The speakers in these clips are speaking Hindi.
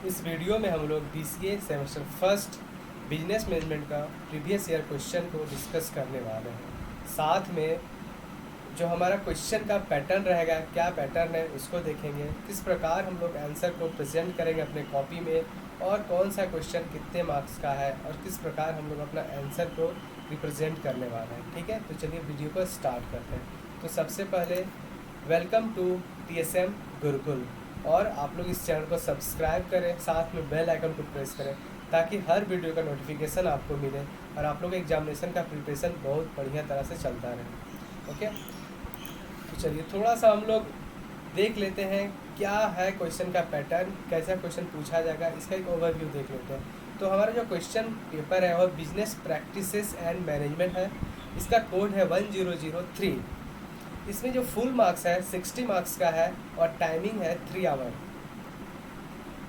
इस वीडियो में हम लोग BCA semester first business management का प्रीवियस ईयर क्वेश्चन को डिस्कस करने वाले हैं। साथ में जो हमारा क्वेश्चन का पैटर्न रहेगा, क्या पैटर्न है उसको देखेंगे, किस प्रकार हम लोग आंसर को प्रेजेंट करेंगे अपने कॉपी में, और कौन सा क्वेश्चन कितने मार्क्स का है और किस प्रकार हम लोग अपना आंसर को रिप्रेजेंट करने वाले हैं। ठीक है, तो चलिए वीडियो को स्टार्ट करते हैं। तो सबसे पहले वेलकम टू TSM गुरुकुल, और आप लोग इस चैनल को सब्सक्राइब करें, साथ में बेल आइकन को प्रेस करें ताकि हर वीडियो का नोटिफिकेशन आपको मिले और आप लोग एग्जामिनेशन का प्रिपरेशन बहुत बढ़िया तरह से चलता रहे। ओके, तो चलिए थोड़ा सा हम लोग देख लेते हैं क्या है क्वेश्चन का पैटर्न, कैसा क्वेश्चन पूछा जाएगा, इसका एक ओवरव्यू देख लेते हैं। तो हमारा जो क्वेश्चन पेपर है वह बिजनेस प्रैक्टिसेस एंड मैनेजमेंट है। इसका कोड है 1003। इसमें जो फुल मार्क्स है 60 मार्क्स का है और टाइमिंग है 3 आवर।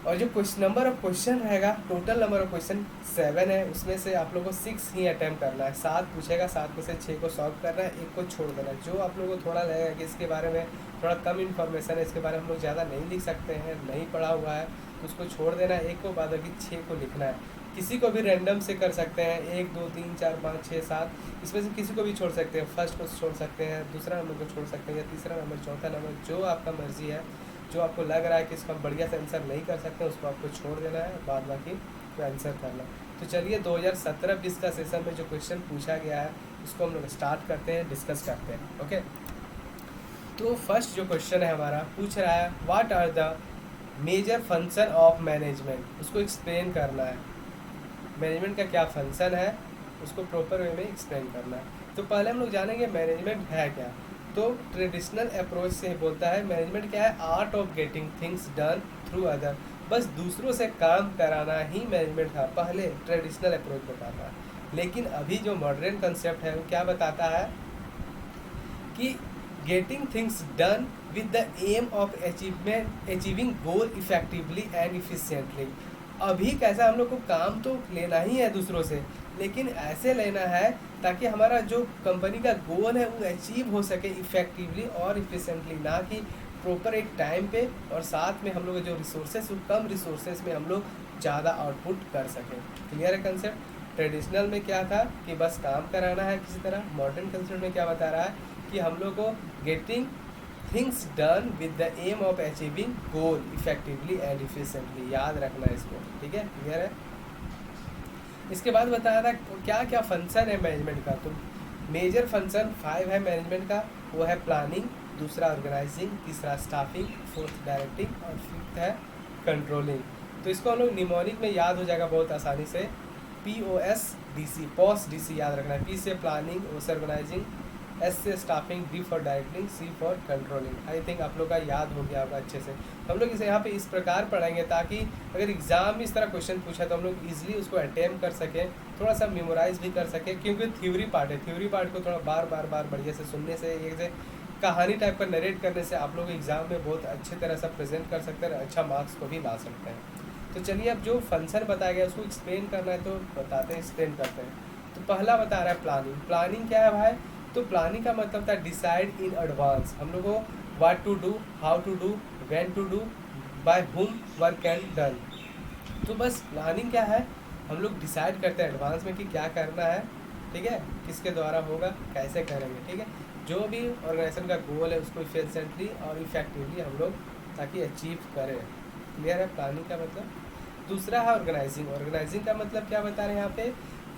और जो क्वेश्चन नंबर ऑफ क्वेश्चन रहेगा, टोटल नंबर ऑफ क्वेश्चन 7 है, उसमें से आप लोगों को 6 ही अटैम्प्ट करना है। 7 पूछेगा, 7 में से 6 को सॉल्व करना है, 1 को छोड़ देना है। जो आप लोगों को थोड़ा लगेगा कि इसके बारे में थोड़ा कम इन्फॉर्मेशन है, इसके बारे में हम लोग ज़्यादा नहीं लिख सकते हैं, नहीं पढ़ा हुआ है, तो उसको छोड़ देना है। 1 को बाद बाकी 6 को लिखना है। किसी को भी रैंडम से कर सकते हैं, 1 2 3 4 5 6 7, इसमें से किसी को भी छोड़ सकते हैं। फर्स्ट को छोड़ सकते हैं, दूसरा नंबर को छोड़ सकते हैं, या तीसरा नंबर, चौथा नंबर, जो आपका मर्जी है। जो आपको लग रहा है कि इसको हम बढ़िया से आंसर नहीं कर सकते, उसको आपको छोड़ देना है, बाद बाकी को आंसर करना है। तो चलिए 2017-20 का सेशन में जो क्वेश्चन पूछा गया है उसको हम लोग स्टार्ट करते हैं, डिस्कस करते हैं। ओके, तो फर्स्ट जो क्वेश्चन है हमारा पूछ रहा है what are the major function of management. उसको एक्सप्लेन करना है, मैनेजमेंट का क्या फंक्शन है उसको प्रॉपर वे में एक्सप्लेन करना है। तो पहले हम लोग जानेंगे मैनेजमेंट है क्या। तो ट्रेडिशनल अप्रोच से बोलता है मैनेजमेंट क्या है, art of getting things done through other. बस दूसरों से काम कराना ही मैनेजमेंट था, पहले ट्रेडिशनल अप्रोच बताता है। लेकिन अभी जो मॉडर्न कंसेप्ट है वो क्या बताता है कि getting things done with the aim of achieving goal effectively and efficiently. अभी कैसा हम लोग को काम तो लेना ही है दूसरों से, लेकिन ऐसे लेना है ताकि हमारा जो कंपनी का गोल है वो अचीव हो सके इफेक्टिवली और इफिशिएंटली, ना कि प्रॉपर एक टाइम पे, और साथ में हम लोग जो रिसोर्सेज कम रिसोर्सेज में हम लोग ज़्यादा आउटपुट कर सकें। क्लियर है कंसेप्ट। ट्रेडिशनल में क्या था कि बस काम कराना है किसी तरह, मॉडर्न कंसेप्ट में क्या बता रहा है कि हम लोग को getting things done with the aim of achieving goal effectively and efficiently. याद रखना है इसको, ठीक है, क्लियर है। इसके बाद बताया था क्या क्या फंक्शन है मैनेजमेंट का। तो मेजर फंक्शन 5 है मैनेजमेंट का, वो है प्लानिंग, दूसरा ऑर्गेनाइजिंग, तीसरा स्टाफिंग, फोर्थ डायरेक्टिंग और फिफ्थ है कंट्रोलिंग। तो इसको हम लोग निमोनिक में याद हो जाएगा बहुत आसानी से, POS DC याद रखना है। P से प्लानिंग, O से ऑर्गेनाइजिंग, S से staffing, D for directing, C for controlling. I think आप लोग का याद हो गया होगा अच्छे से। हम लोग इसे यहाँ पे इस प्रकार पढ़ेंगे ताकि अगर एग्जाम में इस तरह क्वेश्चन पूछा तो हम लोग इजीली उसको अटेम्प्ट कर सकें, थोड़ा सा मेमोराइज भी कर सकें, क्योंकि थ्योरी पार्ट है। थ्योरी पार्ट को थोड़ा बार बार बढ़िया से सुनने से, एक से कहानी टाइप का नरेट करने से आप लोग एग्जाम में बहुत अच्छी तरह से प्रेजेंट कर सकते हैं, अच्छा मार्क्स को भी ला सकते हैं। तो चलिए अब जो फंक्शन बताया गया उसको एक्सप्लेन करना है, तो बताते हैं, एक्सप्लेन करते हैं। तो पहला बता रहा है प्लानिंग। प्लानिंग क्या है भाई? तो प्लानिंग का मतलब था डिसाइड इन एडवांस। हम लोग को what to do, how to do, when to do, by whom work and done. तो बस प्लानिंग क्या है, हम लोग डिसाइड करते हैं एडवांस में कि क्या करना है, ठीक है, किसके द्वारा होगा, कैसे करेंगे, ठीक है। जो भी ऑर्गेनाइजेशन का गोल है उसको इफिशिएंटली और इफेक्टिवली हम लोग ताकि अचीव करें। क्लियर है प्लानिंग का मतलब। दूसरा है ऑर्गेनाइजिंग। ऑर्गेनाइजिंग का मतलब क्या बता रहे हैं यहाँ पे,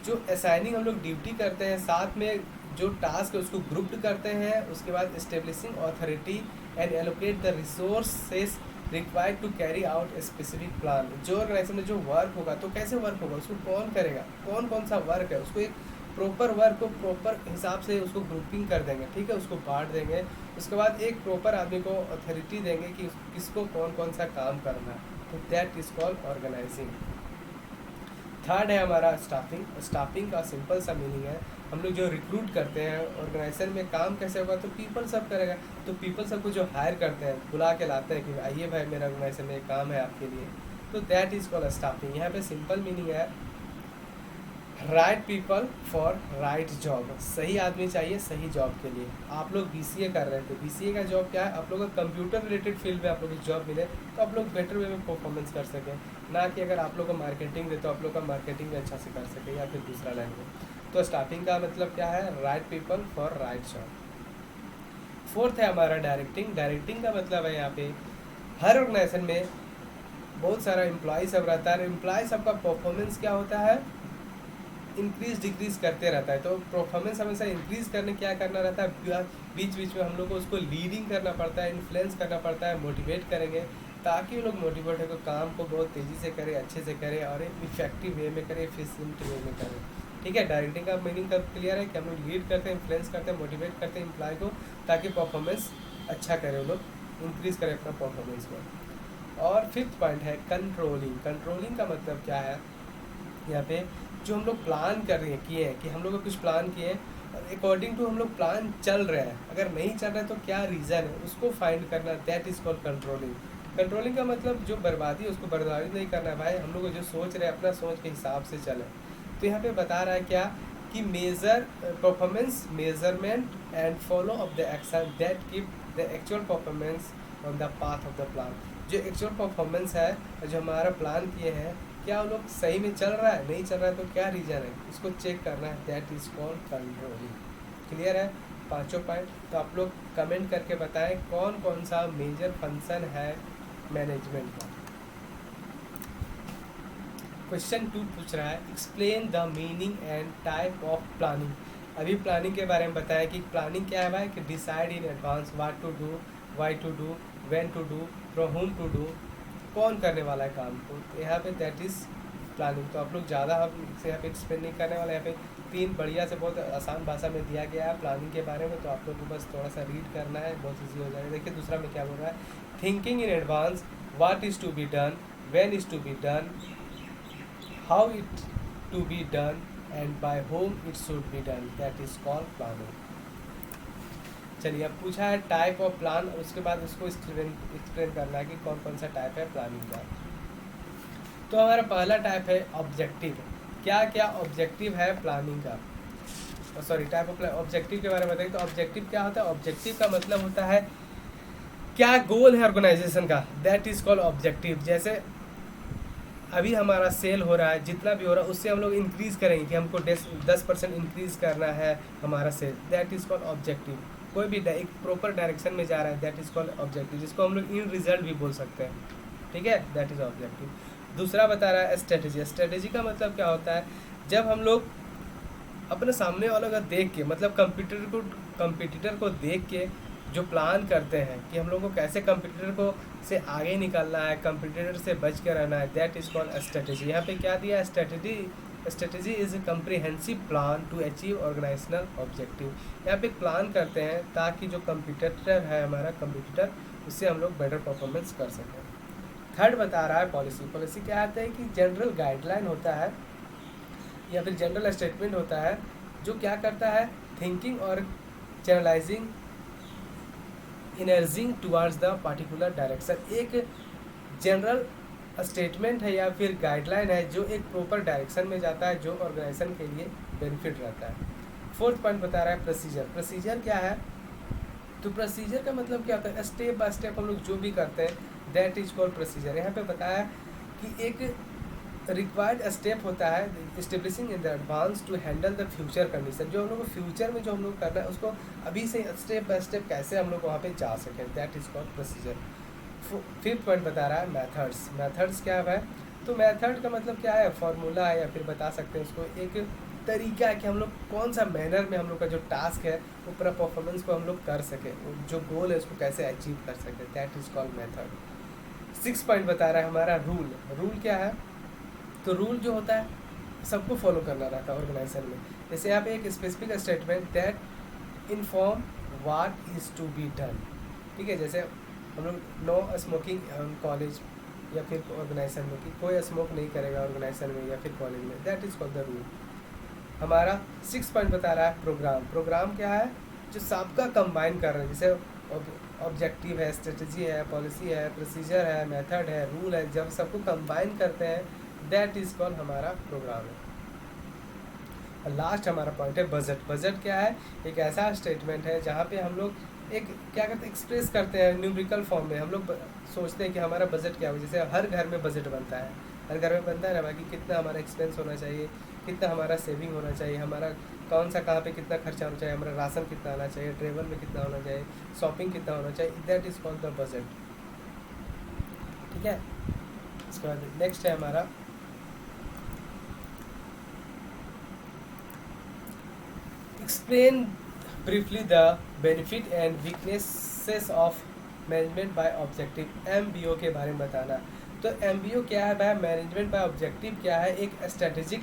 जो असाइनिंग हम लोग ड्यूटी करते हैं, साथ में जो टास्क है उसको ग्रुप्ड करते हैं, उसके बाद establishing authority and allocate the resources required to carry out a specific plan. जो ऑर्गेनाइजेशन में जो वर्क होगा तो कैसे वर्क होगा, उसको कौन करेगा, कौन कौन सा वर्क है, उसको एक प्रॉपर वर्क को प्रॉपर हिसाब से उसको ग्रुपिंग कर देंगे, ठीक है, उसको बांट देंगे। उसके बाद एक प्रॉपर आदमी को अथॉरिटी देंगे कि किसको कौन कौन सा काम करना है, तो that is called organising. Third है हमारा स्टाफिंग। स्टाफिंग का सिंपल सा मीनिंग है, हम लोग जो रिक्रूट करते हैं ऑर्गेनाइजेशन में काम कैसे होगा, तो पीपल सब करेगा। तो पीपल सब को जो हायर करते हैं, बुला के लाते हैं कि आइए भाई मेरा ऑर्गेनाइजेशन में काम है आपके लिए, तो दैट इज कॉल्ड स्टाफिंग। यहाँ पे सिंपल मीनिंग है right people for right job, सही आदमी चाहिए सही जॉब के लिए। आप लोग बीसीए कर रहे थे, बीसीए का जॉब क्या है, आप लोग को कंप्यूटर रिलेटेड फील्ड में आप लोग को जॉब मिले तो आप लोग बेटर वे में परफॉर्मेंस कर सकें, ना कि अगर आप लोग को मार्केटिंग दे तो आप लोग का मार्केटिंग भी अच्छा से कर सके या फिर दूसरा लाइन में। तो स्टाफिंग का मतलब क्या है, right people for right job. Fourth है हमारा डायरेक्टिंग। डायरेक्टिंग का मतलब है यहाँ पे हर ऑर्गेनाइजेशन में बहुत सारा एम्प्लॉय सब रहता है, एम्प्लॉय सबका परफॉर्मेंस क्या होता है, इंक्रीज डिक्रीज करते रहता है। तो परफॉर्मेंस हमेशा इंक्रीज करने क्या करना रहता है, बीच बीच में हम लोग को उसको लीडिंग करना पड़ता है, इन्फ्लुएंस करना पड़ता है, मोटिवेट करेंगे ताकि वो लोग मोटिवेट होकर काम को बहुत तेज़ी से करें, अच्छे से करें और एक इफेक्टिव वे में करें, एफिशिएंट वे में करें। ठीक है, डायरेक्टिंग का मीनिंग कब क्लियर है कि हम लोग लीड करते हैं, इन्फ्लुएंस करते हैं, मोटिवेट करते हैं एम्प्लॉय को ताकि परफॉर्मेंस अच्छा करें, वो लोग इंक्रीज करें अपना परफॉर्मेंस को। और फिफ्थ पॉइंट है कंट्रोलिंग। कंट्रोलिंग का मतलब क्या है, यहाँ पे जो हम लोग प्लान कर रहे हैं किए हैं कि हम लोग कुछ प्लान किए हैं और अकॉर्डिंग टू हम लोग प्लान चल रहे हैं, अगर नहीं चल रहा है तो क्या रीज़न है उसको फाइंड करना, that is called controlling. Controlling का मतलब जो बर्बादी है उसको बर्बादी नहीं करना है भाई, हम लोग जो सोच रहे हैं अपना सोच के हिसाब से चलें। तो यहाँ पे बता रहा है क्या कि major performance measurement and follow of the action that keep the actual performance on the path of the plan. जो एक्चुअल परफॉर्मेंस है, जो हमारा प्लान किए हैं, क्या वो लोग सही में चल रहा है, नहीं चल रहा है तो क्या रीज़न है, इसको चेक करना है, that is called controlling. Clear है पांचों पॉइंट? तो आप लोग कमेंट करके बताएं कौन कौन सा मेजर फंक्शन है मैनेजमेंट का। क्वेश्चन 2 पूछ रहा है, explain the meaning and type of planning. अभी प्लानिंग के बारे में बताया कि प्लानिंग क्या है भाई, कि decide in advance what to do, why to do, when to do, from whom to do, कौन करने वाला है काम को, यहाँ पे दैट इज़ प्लानिंग। तो आप लोग ज़्यादा हम इसे यहाँ पे एक्सप्लेन नहीं करने वाले, यहाँ पे 3 बढ़िया से बहुत आसान भाषा में दिया गया है प्लानिंग के बारे में, तो आप लोग को बस थोड़ा सा रीड करना है, बहुत ईजी हो जाएगा। देखिए दूसरा में क्या बोल रहा है, thinking in advance, what is to be done, when is to be done, how it to be done and by whom it should be done, that is called planning। चलिए अब पूछा है टाइप ऑफ प्लान, उसके बाद उसको एक्सप्लेन करना है कि कौन कौन सा टाइप है प्लानिंग का। तो हमारा पहला टाइप है ऑब्जेक्टिव। क्या क्या ऑब्जेक्टिव है प्लानिंग का, सॉरी टाइप ऑफ ऑब्जेक्टिव के बारे में बताइए। तो ऑब्जेक्टिव क्या होता है, ऑब्जेक्टिव का मतलब होता है क्या गोल है ऑर्गेनाइजेशन का, दैट इज कॉल्ड ऑब्जेक्टिव। जैसे अभी हमारा सेल हो रहा है, जितना भी हो रहा है उससे हम लोग इंक्रीज़ करेंगे कि हमको 10% इंक्रीज़ करना है हमारा sale, that is called objective. कोई भी एक प्रॉपर डायरेक्शन में जा रहा है, दैट इज़ कॉल्ड ऑब्जेक्टिव, जिसको हम लोग इन रिजल्ट भी बोल सकते हैं। ठीक है, दैट इज़ ऑब्जेक्टिव। दूसरा बता रहा है स्ट्रेटेजी। स्ट्रेटेजी का मतलब क्या होता है, जब हम लोग अपने सामने वाला का देख के, मतलब कंपटीटर को देख के जो प्लान करते हैं कि हम लोग को कैसे कंपटीटर को से आगे निकलना है, कंपटीटर से बच के रहना है, दैट इज़ कॉल्ड स्ट्रेटेजी। यहाँ पे क्या दिया है, strategy is a comprehensive plan to achieve organisational objective. यहाँ पे प्लान करते हैं ताकि जो कंपटीटर है हमारा कंपटीटर, उससे हम लोग बेटर परफॉर्मेंस कर सकें। थर्ड बता रहा है पॉलिसी। पॉलिसी क्या आता है कि जनरल गाइडलाइन होता है या फिर जनरल स्टेटमेंट होता है जो क्या करता है, थिंकिंग और channelizing energizing towards the particular direction. एक जनरल स्टेटमेंट है या फिर गाइडलाइन है जो एक प्रॉपर डायरेक्शन में जाता है, जो ऑर्गेनाइजेशन के लिए बेनिफिट रहता है। फोर्थ पॉइंट बता रहा है प्रोसीजर। प्रोसीजर क्या है, तो प्रोसीजर का मतलब क्या होता है, स्टेप बाय स्टेप हम लोग जो भी करते हैं, दैट इज कॉल्ड प्रोसीजर। यहाँ पे बताया कि एक रिक्वायर्ड स्टेप होता है establishing in the advance to handle the future condition. जो हम लोग को फ्यूचर में जो हम लोग करना है उसको अभी से स्टेप बाय स्टेप कैसे हम लोग वहाँ पे जा सकें, that is called procedure. Fifth point बता रहा है मेथड्स। मेथड्स क्या है, तो मेथड का मतलब क्या है, फार्मूला है या फिर बता सकते हैं उसको एक तरीका है कि हम लोग कौन सा मैनर में हम लोग का जो टास्क है वो पूरा परफॉर्मेंस को हम लोग कर सकें, जो गोल है उसको कैसे अचीव कर सकें, that is called method. Six point बता रहा है हमारा रूल। रूल क्या है, तो रूल जो होता है सबको फॉलो करना रहता है ऑर्गेनाइजेशन में। जैसे यहाँ पे एक specific statement that inform what is to be done. ठीक है, जैसे हम लोग नो स्मोकिंग कॉलेज या फिर ऑर्गेनाइजेशन में कि कोई स्मोक नहीं करेगा ऑर्गेनाइजेशन में या फिर कॉलेज में, that is called the rule. हमारा 6 पॉइंट बता रहा है प्रोग्राम। प्रोग्राम क्या है, जो सबका कंबाइन कर रहा है, जैसे ऑब्जेक्टिव है, स्ट्रेटजी है, पॉलिसी है, प्रोसीजर है, मेथड है, रूल है, जब सबको कंबाइन करते हैं दैट इज कॉल्ड हमारा प्रोग्राम है। और लास्ट हमारा पॉइंट है बजट। बजट क्या है? एक ऐसा स्टेटमेंट है जहाँ पे हम लोग एक क्या करते हैं, एक्सप्रेस करते हैं न्यूमेरिकल फॉर्म में। हम लोग सोचते हैं कि हमारा बजट क्या हो, जैसे हर घर में बजट बनता है, हर घर में बनता है ना बाकी कितना हमारा एक्सपेंस होना चाहिए, कितना हमारा सेविंग होना चाहिए, हमारा कौन सा कहाँ पे कितना खर्चा होना चाहिए, हमारा राशन कितना आना चाहिए, ट्रेवल में कितना होना चाहिए, शॉपिंग कितना होना चाहिए, that is called the budget. ठीक है, इसके बाद नेक्स्ट है हमारा explain briefly the benefit and weaknesses of management by objective, MBO के बारे में बताना। तो MBO क्या है भाई? मैनेजमेंट बाय ऑब्जेक्टिव क्या है? एक स्ट्रेटेजिक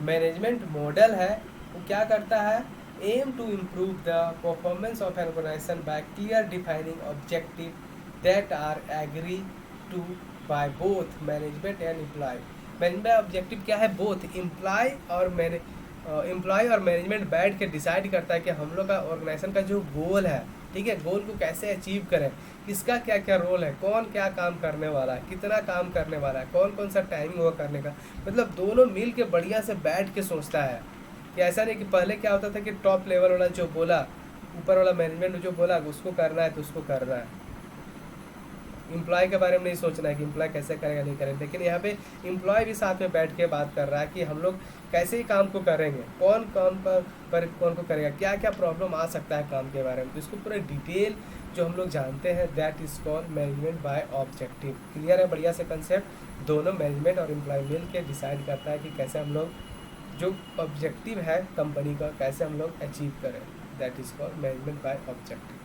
मैनेजमेंट मॉडल है। वो क्या करता है? Aim to improve the performance of an organisation by clear defining objective that are agree to by both management and employ. Management objective क्या है? बोथ एम्प्लॉय और मैनेजमेंट बैठ के डिसाइड करता है कि हम लोग का ऑर्गेनाइजेशन का जो गोल है, ठीक है, गोल को कैसे अचीव करें, किसका क्या क्या रोल है, कौन क्या काम करने वाला है, कितना काम करने वाला है, कौन कौन सा टाइमिंग होगा करने का। मतलब दोनों मिल के बढ़िया से बैठ के सोचता है कि ऐसा नहीं कि पहले क्या होता था कि टॉप लेवल वाला जो बोला, ऊपर वाला मैनेजमेंट जो बोला उसको करना है तो उसको करना है, एम्प्लॉय के बारे में नहीं सोचना है कि एम्प्लॉय कैसे करेगा नहीं करेगा। लेकिन यहाँ पे एम्प्लॉय भी साथ में बैठ के बात कर रहा है कि हम लोग कैसे ही काम को करेंगे, कौन काम पर कौन को करेगा, क्या क्या प्रॉब्लम आ सकता है काम के बारे में, तो इसको पूरा डिटेल जो हम लोग जानते हैं that is called management by objective. Clear है? बढ़िया से कंसेप्ट दोनों मैनेजमेंट और एम्प्लॉय मिल के डिसाइड करता है कि कैसे हम लोग जो ऑब्जेक्टिव है कंपनी का कैसे हम लोग अचीव करें, that is called management by objective.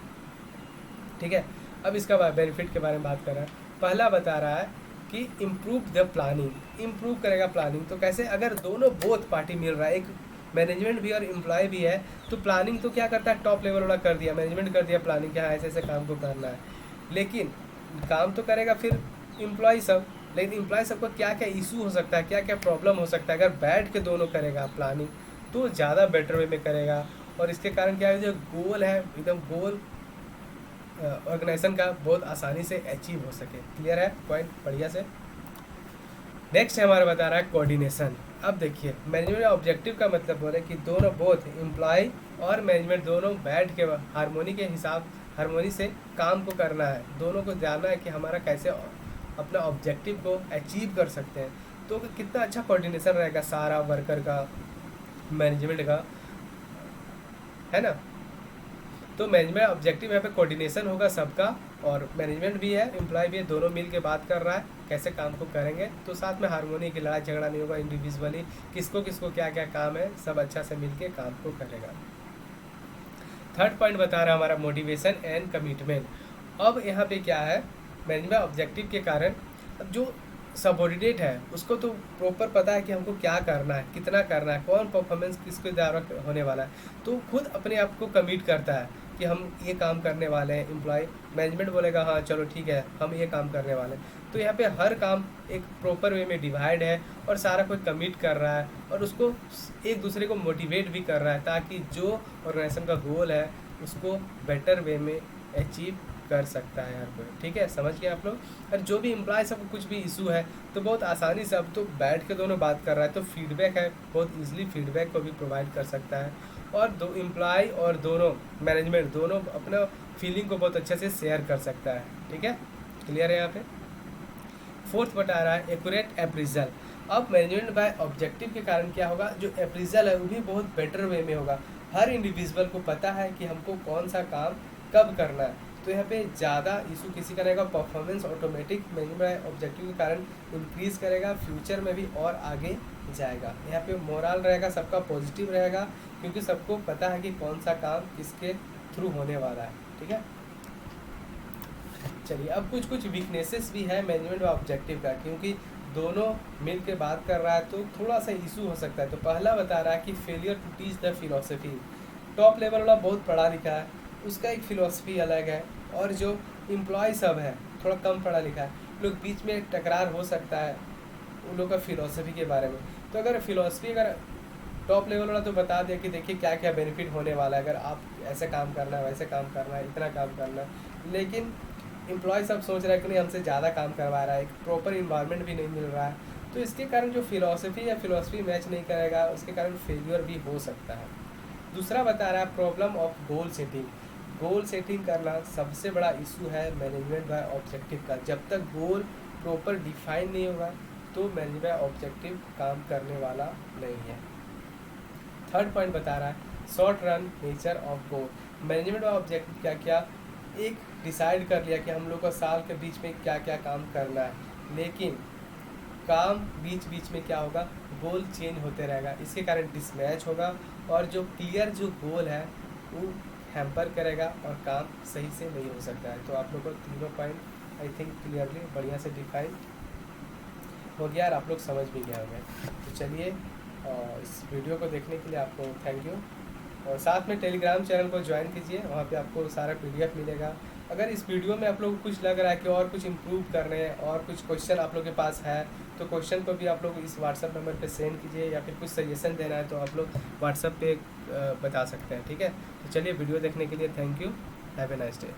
ठीक है, अब इसका बेनिफिट के बारे में बात कर रहा है। पहला बता रहा है कि इम्प्रूव द प्लानिंग, इम्प्रूव करेगा प्लानिंग। तो कैसे? अगर दोनों बोथ पार्टी मिल रहा है, एक मैनेजमेंट भी और एम्प्लॉय भी है, तो प्लानिंग तो क्या करता है? टॉप लेवल वाला कर दिया, मैनेजमेंट कर दिया प्लानिंग कि हाँ ऐसे ऐसे काम को करना है, लेकिन काम तो करेगा फिर एम्प्लॉय सब। लेकिन एम्प्लॉय सबको क्या क्या इशू हो सकता है, क्या क्या प्रॉब्लम हो सकता है, अगर बैठ के दोनों करेगा प्लानिंग तो ज़्यादा बेटर वे में करेगा। और इसके कारण क्या है, जो गोल है एकदम गोल ऑर्गेनाइजेशन का बहुत आसानी से अचीव हो सके। क्लियर है पॉइंट? बढ़िया से। नेक्स्ट है हमारा बता रहा है कोऑर्डिनेशन। अब देखिए मैनेजमेंट ऑब्जेक्टिव का मतलब बोल रहे हैं कि दोनों बोथ एम्प्लॉय और मैनेजमेंट दोनों बैठ के हारमोनी से काम को करना है, दोनों को जानना है कि हमारा कैसे अपना ऑब्जेक्टिव को अचीव कर सकते हैं। तो कितना अच्छा कोऑर्डिनेशन रहेगा सारा वर्कर का, मैनेजमेंट का, है ना। तो मैनेजमेंट ऑब्जेक्टिव यहाँ पे कोऑर्डिनेशन होगा सबका, और मैनेजमेंट भी है एम्प्लॉय भी है, दोनों मिल के बात कर रहा है कैसे काम को करेंगे। तो साथ में हारमोनी की लड़ाई झगड़ा नहीं होगा, इंडिविजुअली किसको किसको क्या क्या काम है सब अच्छा से मिल के काम को करेगा। थर्ड पॉइंट बता रहा है हमारा मोटिवेशन एंड कमिटमेंट। अब यहाँ पे क्या है, मैनेजमेंट ऑब्जेक्टिव के कारण अब जो सबऑर्डिनेट है उसको तो प्रॉपर पता है कि हमको क्या करना है, कितना करना है, कौन परफॉर्मेंस किसके द्वारा होने वाला है, तो खुद अपने आप को कमिट करता है कि हम ये काम करने वाले हैं। एम्प्लॉय मैनेजमेंट बोलेगा हाँ चलो ठीक है हम ये काम करने वाले हैं। तो यहाँ पे हर काम एक प्रॉपर वे में डिवाइड है और सारा कोई कमिट कर रहा है और उसको एक दूसरे को मोटिवेट भी कर रहा है ताकि जो ऑर्गेनाइजेशन का गोल है उसको बेटर वे में अचीव कर सकता है हर कोई। ठीक है, समझ गए आप लोग। और जो भी एम्प्लॉय सबको कुछ भी इशू है तो बहुत आसानी से अब तो बैठ के दोनों बात कर रहा है, तो फीडबैक है बहुत ईजिली फीडबैक को भी प्रोवाइड कर सकता है। और दो एम्प्लॉय और दोनों मैनेजमेंट दोनों अपना फीलिंग को बहुत अच्छे से शेयर कर सकता है। ठीक है, क्लियर है यहाँ पे। फोर्थ बता रहा है एक्यूरेट अप्रीजल। अब मैनेजमेंट बाय ऑब्जेक्टिव के कारण क्या होगा, जो अप्रीजल है वो भी बहुत बेटर वे में होगा। हर इंडिविजुअल को पता है कि हमको कौन सा काम कब करना है, तो यहाँ पे ज़्यादा इशू किसी का रहेगा। परफॉर्मेंस ऑटोमेटिक मैनेजमेंट ऑब्जेक्टिव के कारण इंक्रीज करेगा, फ्यूचर में भी और आगे जाएगा। यहाँ पे मोरल रहेगा सबका पॉजिटिव रहेगा क्योंकि सबको पता है कि कौन सा काम किसके थ्रू होने वाला है। ठीक है, चलिए अब कुछ वीकनेसेस भी है मैनेजमेंट ऑब्जेक्टिव का, क्योंकि दोनों मिल के बात कर रहा है तो थोड़ा सा इशू हो सकता है। तो पहला बता रहा है कि failure to teach the philosophy. Top level वाला बहुत पढ़ा लिखा है, उसका एक फ़िलोसफी अलग है, और जो एम्प्लॉय सब है थोड़ा कम पढ़ा लिखा है, लोग बीच में टकरार हो सकता है उन लोग का फ़िलोसफी के बारे में। तो अगर फ़िलोसफी अगर टॉप लेवल वाला तो बता दिया कि देखिए क्या क्या बेनिफिट होने वाला है, अगर आप ऐसे काम करना है वैसे काम करना है इतना काम करना है, लेकिन एम्प्लॉय सब सोच रहा है कि नहीं हमसे ज़्यादा काम करवा रहा है, एक प्रॉपर इन्वायरमेंट भी नहीं मिल रहा है, तो इसके कारण जो फिलॉसफी मैच नहीं करेगा, उसके कारण फेलियर भी हो सकता है। दूसरा बता रहा है problem of goal setting. Goal setting करना सबसे बड़ा इशू है मैनेजमेंट बाय ऑब्जेक्टिव का। जब तक गोल प्रॉपर डिफाइन नहीं होगा तो मैनेजमेंट बाय ऑब्जेक्टिव काम करने वाला नहीं है। थर्ड पॉइंट बता रहा है short run nature of goal. Management by objective क्या क्या एक डिसाइड कर लिया कि हम लोग को साल के बीच में क्या क्या काम करना है, लेकिन काम बीच बीच में क्या होगा, गोल चेंज होते रहेगा, इसके कारण डिसमैच होगा और जो क्लियर जो गोल है वो हैम्पर करेगा और काम सही से नहीं हो सकता है। तो आप लोग को तीनों पॉइंट आई थिंक क्लियरली बढ़िया से डिफाइन हो गया और आप लोग समझ भी गए होंगे। तो चलिए इस वीडियो को देखने के लिए आपको थैंक यू, और साथ में टेलीग्राम चैनल को ज्वाइन कीजिए, वहाँ पे आपको सारा PDF मिलेगा। अगर इस वीडियो में आप लोग को कुछ लग रहा है कि और कुछ इम्प्रूव करने हैं और कुछ क्वेश्चन आप लोग के पास है तो क्वेश्चन को भी आप लोग इस व्हाट्सअप नंबर पे सेंड कीजिए, या फिर कुछ सजेशन देना है तो आप लोग व्हाट्सअप पे बता सकते हैं, ठीक है। तो चलिए वीडियो देखने के लिए thank you, have a nice day.